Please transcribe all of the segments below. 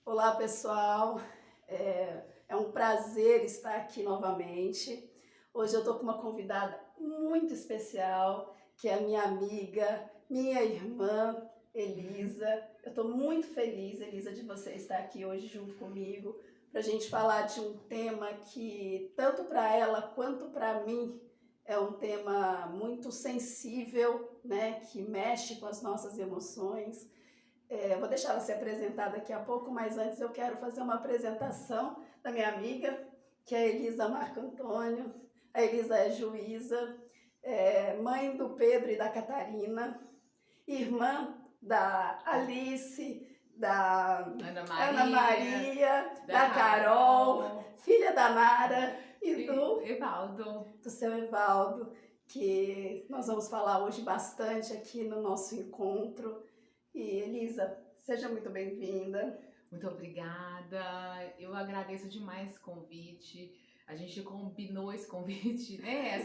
Olá, pessoal. É um prazer estar aqui novamente. Hoje eu estou com uma convidada muito especial, que é a minha amiga, minha irmã, Elisa. Eu estou muito feliz, Elisa, de você estar aqui hoje junto comigo, para a gente falar de um tema que, tanto para ela quanto para mim, é um tema muito sensível, né? Que mexe com as nossas emoções. Eu vou deixar ela se apresentar daqui a pouco, mas antes eu quero fazer uma apresentação da minha amiga, que é a Elisa Marco Antônio. A Elisa é juíza, mãe do Pedro e da Catarina, irmã da Alice, da Ana Ana Maria, Maria, da da Carol, Carol filha da Nara e e Evaldo. do seu Evaldo, que nós vamos falar hoje bastante aqui no nosso encontro. E Elisa, seja muito bem-vinda. Muito obrigada. Eu agradeço demais esse convite. A gente combinou esse convite, né?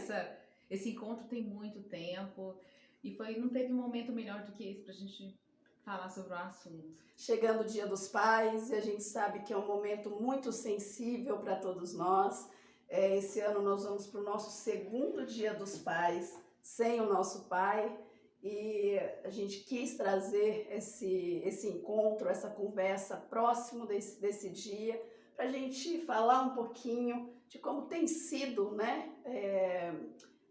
Esse encontro tem muito tempo e não teve um momento melhor do que esse para a gente falar sobre o assunto. Chegando o Dia dos Pais, e a gente sabe que é um momento muito sensível para todos nós. Esse ano nós vamos para o nosso segundo Dia dos Pais sem o nosso pai, e a gente quis trazer esse encontro, essa conversa próximo desse dia, para a gente falar um pouquinho de como tem sido, né,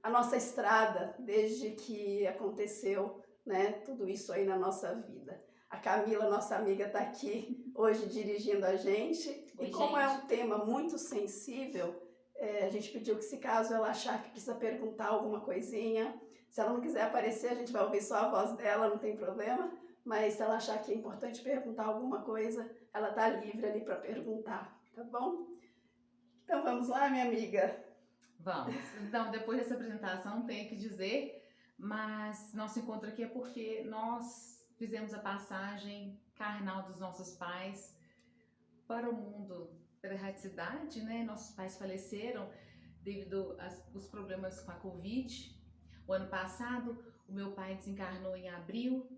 a nossa estrada desde que aconteceu, né, tudo isso aí na nossa vida. A Camila, nossa amiga, está aqui hoje dirigindo a gente. Oi, E como é gente. um tema muito sensível, a gente pediu que, se caso ela achar que precisa perguntar alguma coisinha, se ela não quiser aparecer, a gente vai ouvir só a voz dela, não tem problema. Mas se ela achar que é importante perguntar alguma coisa, ela está livre ali para perguntar, tá bom? Então vamos lá, minha amiga. Vamos. Então, depois dessa apresentação, não tenho o que dizer, mas nosso encontro aqui é porque nós fizemos a passagem carnal dos nossos pais para o mundo pela erraticidade, né? Nossos pais faleceram devido aos problemas com a Covid. O ano passado, o meu pai desencarnou em abril,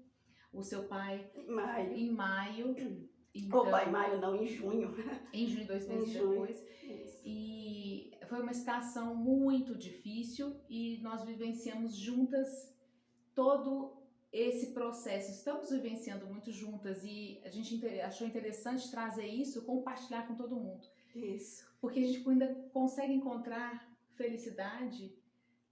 o seu pai Em maio. em maio, Opa, em então, maio não, em junho. em junho, dois Em meses junho. depois. Isso. E foi uma situação muito difícil e nós vivenciamos juntas todo esse processo. Estamos vivenciando muito juntas e a gente achou interessante trazer isso, compartilhar com todo mundo. Isso. Porque a gente ainda consegue encontrar felicidade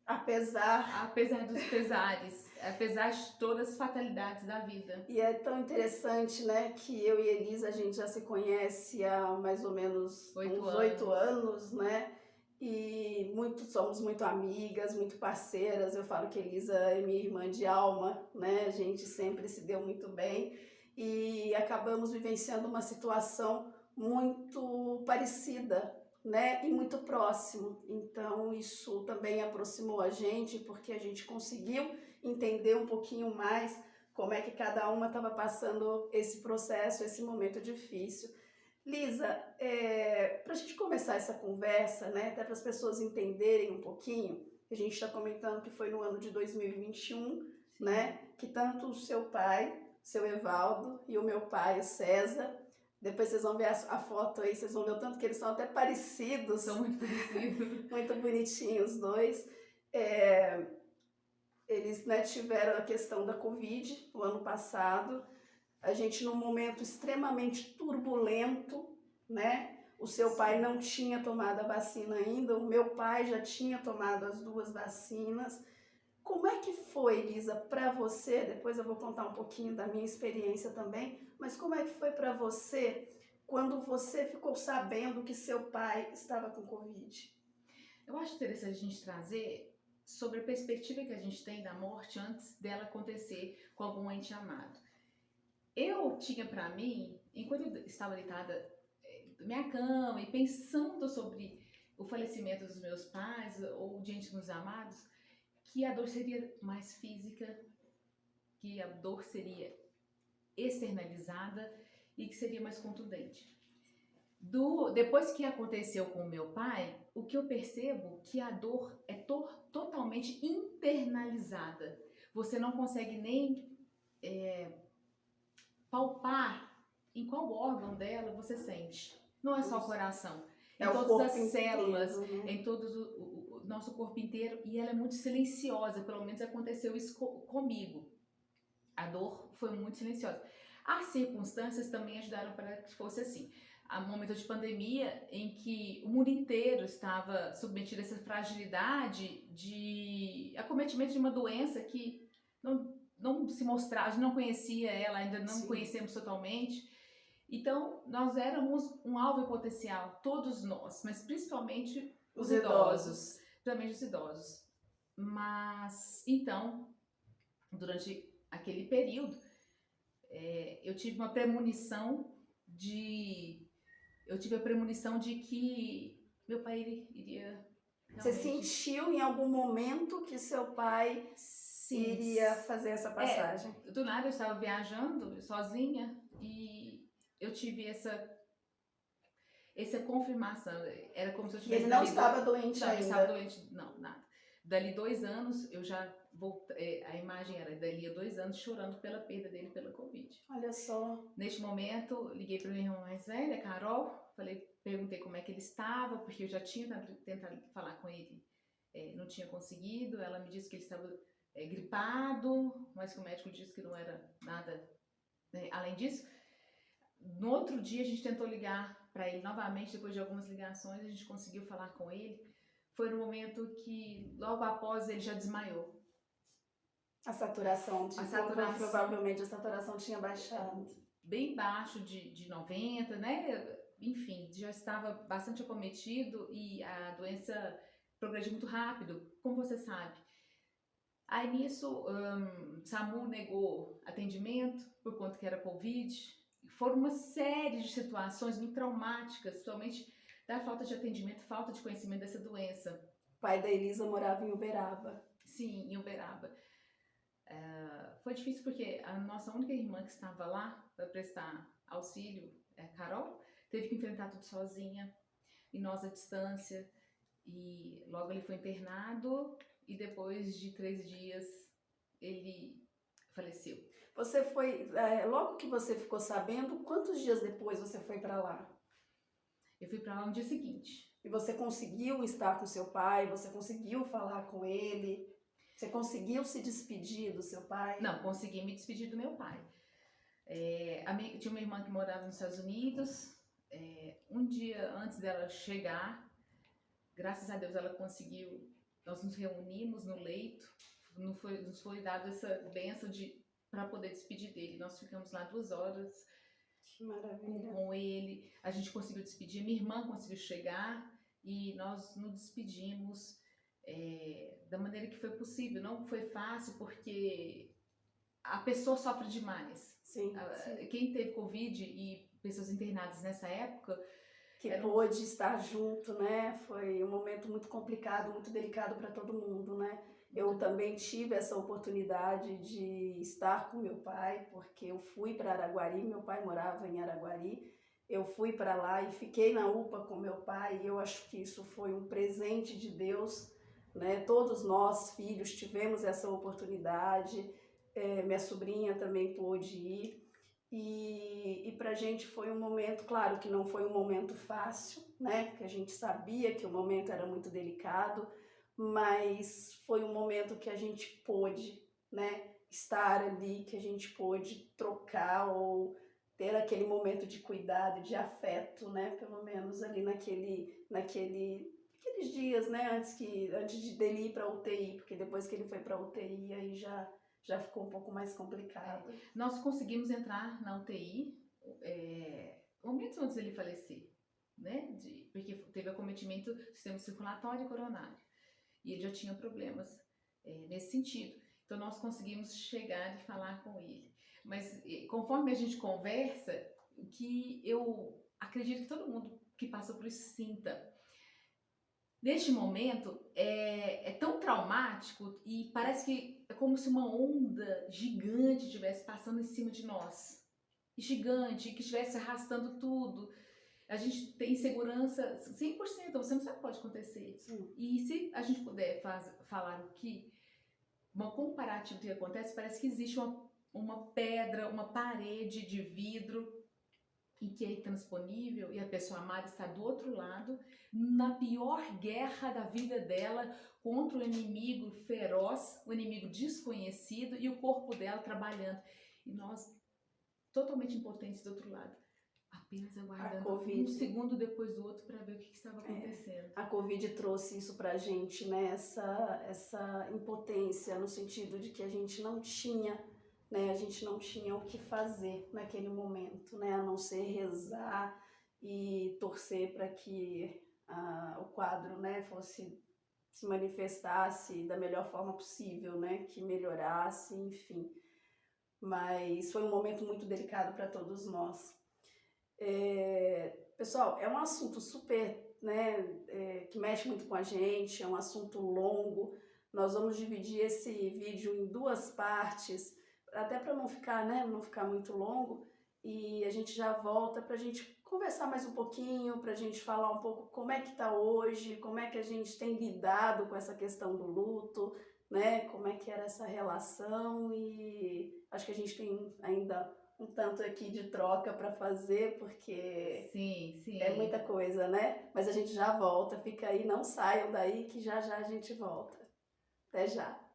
Apesar dos pesares, apesar de todas as fatalidades da vida. E é tão interessante, né, que eu e Elisa, a gente já se conhece há mais ou menos uns 8 anos, né? E somos muito amigas, muito parceiras. Eu falo que Elisa é minha irmã de alma, né? A gente sempre se deu muito bem e acabamos vivenciando uma situação muito parecida, né? E muito próximo. Então isso também aproximou a gente, porque a gente conseguiu entender um pouquinho mais como é que cada uma estava passando esse processo, esse momento difícil. Lisa, para a gente começar essa conversa, né, até para as pessoas entenderem um pouquinho, a gente está comentando que foi no ano de 2021, né, que tanto o seu pai, seu Evaldo, e o meu pai, o César, depois vocês vão ver a foto aí, vocês vão ver o tanto que eles são até parecidos. São muito parecidos. Muito bonitinhos os dois. É, eles, né, tiveram a questão da Covid no ano passado, a gente num momento extremamente turbulento, né? O seu pai não tinha tomado a vacina ainda, o meu pai já tinha tomado as 2 vacinas. Como é que foi, Lisa, para você? Depois eu vou contar um pouquinho da minha experiência também, mas como é que foi para você quando você ficou sabendo que seu pai estava com Covid? Eu acho interessante a gente trazer sobre a perspectiva que a gente tem da morte antes dela acontecer com algum ente amado. Eu tinha para mim, enquanto eu estava deitada na minha cama e pensando sobre o falecimento dos meus pais ou de entes meus amados, que a dor seria mais física, que a dor seria externalizada e que seria mais contundente. Depois que aconteceu com o meu pai, o que eu percebo que a dor é totalmente internalizada. Você não consegue nem palpar em qual órgão dela você sente. Não é só o coração. É em todas as células, inteiro, né? em todo o nosso corpo inteiro. E ela é muito silenciosa, pelo menos aconteceu isso comigo. A dor foi muito silenciosa. As circunstâncias também ajudaram para que fosse assim. Há um momento de pandemia em que o mundo inteiro estava submetido a essa fragilidade de acometimento de uma doença que não se mostrava, a gente não conhecia ela, ainda não Sim. conhecemos totalmente. Então, nós éramos um alvo potencial, todos nós, mas principalmente os idosos. Principalmente os idosos. Mas, então, durante aquele período, eu tive a premonição de que meu pai iria realmente... Você sentiu em algum momento que seu pai iria fazer essa passagem? Do nada eu estava viajando sozinha e eu tive essa confirmação. Era como se eu tivesse... E ele não estava doente ainda? Não, estava doente, não, nada. Dali 2 anos, eu já voltei, a imagem era dali a 2 anos chorando pela perda dele pela Covid. Olha só. Neste momento, liguei para minha irmã mais velha, Carol, perguntei como é que ele estava, porque eu já tinha tentado falar com ele, não tinha conseguido. Ela me disse que ele estava gripado, mas que o médico disse que não era nada, né, além disso. No outro dia, a gente tentou ligar para ele novamente, depois de algumas ligações, a gente conseguiu falar com ele. Foi no momento que, logo após, ele já desmaiou. A saturação, provavelmente a saturação tinha baixado. Bem baixo de 90, né? Enfim, já estava bastante acometido e a doença progrediu muito rápido, como você sabe. Aí nisso, SAMU negou atendimento por conta que era Covid. Foram uma série de situações muito traumáticas, principalmente da falta de atendimento, falta de conhecimento dessa doença. O pai da Elisa morava em Uberaba. Sim, em Uberaba. Foi difícil porque a nossa única irmã que estava lá para prestar auxílio, Carol, teve que enfrentar tudo sozinha, e nós à distância, e logo ele foi internado e depois de 3 dias ele faleceu. Você foi, logo que você ficou sabendo, quantos dias depois você foi para lá? Eu fui para lá no dia seguinte. E você conseguiu estar com seu pai? Você conseguiu falar com ele? Você conseguiu se despedir do seu pai? Não, consegui me despedir do meu pai. Tinha uma irmã que morava nos Estados Unidos. Um dia antes dela chegar, graças a Deus ela conseguiu. Nós nos reunimos no leito. Nos foi dada essa bênção para poder despedir dele. Nós ficamos lá 2 horas. Que maravilha. Com ele. A gente conseguiu despedir. Minha irmã conseguiu chegar e nós nos despedimos da maneira que foi possível. Não foi fácil porque a pessoa sofre demais. Sim. Quem teve Covid e pessoas internadas nessa época... Que pôde estar junto, né? Foi um momento muito complicado, muito delicado para todo mundo, né? Eu também tive essa oportunidade de estar com meu pai, porque eu fui para Araguari, meu pai morava em Araguari. Eu fui para lá e fiquei na UPA com meu pai, e eu acho que isso foi um presente de Deus, né? Todos nós, filhos, tivemos essa oportunidade. Minha sobrinha também pôde ir. E para a gente foi um momento, claro que não foi um momento fácil, né? Que a gente sabia que o momento era muito delicado, mas foi um momento que a gente pôde, né, estar ali, que a gente pôde trocar ou ter aquele momento de cuidado, de afeto, né, pelo menos ali naqueles dias, né, antes dele ir para UTI, porque depois que ele foi para UTI aí já ficou um pouco mais complicado. Nós conseguimos entrar na UTI momentos antes dele falecer, né, porque teve acometimento do sistema circulatório e coronário. E ele já tinha problemas nesse sentido. Então, nós conseguimos chegar e falar com ele. Mas, conforme a gente conversa, que eu acredito que todo mundo que passa por isso sinta. Neste momento, é tão traumático e parece que é como se uma onda gigante estivesse passando em cima de nós. Gigante, que estivesse arrastando tudo. A gente tem insegurança 100%, você não sabe o que pode acontecer. Sim. E se a gente puder falar uma comparativa do que acontece, parece que existe uma pedra, uma parede de vidro e que é intransponível, e a pessoa amada está do outro lado, na pior guerra da vida dela, contra o inimigo feroz, o inimigo desconhecido, e o corpo dela trabalhando. E nós, totalmente impotentes do outro lado, apenas aguardando um segundo depois do outro para ver o que estava acontecendo. A Covid trouxe isso pra gente, né? Essa impotência, no sentido de que a gente não tinha, né? A gente não tinha o que fazer naquele momento, né? A não ser rezar e torcer para que o quadro, né, se manifestasse da melhor forma possível, né? Que melhorasse, enfim. Mas foi um momento muito delicado para todos nós. Pessoal, é um assunto super, né, que mexe muito com a gente, é um assunto longo. Nós vamos dividir esse vídeo em 2 partes, até para não ficar, né, não ficar muito longo, e a gente já volta para a gente conversar mais um pouquinho, para a gente falar um pouco como é que está hoje, como é que a gente tem lidado com essa questão do luto, né, como é que era essa relação, e acho que a gente tem ainda um tanto aqui de troca para fazer, porque sim. É muita coisa, né? Mas a gente já volta, fica aí, não saiam daí que já já a gente volta. Até já!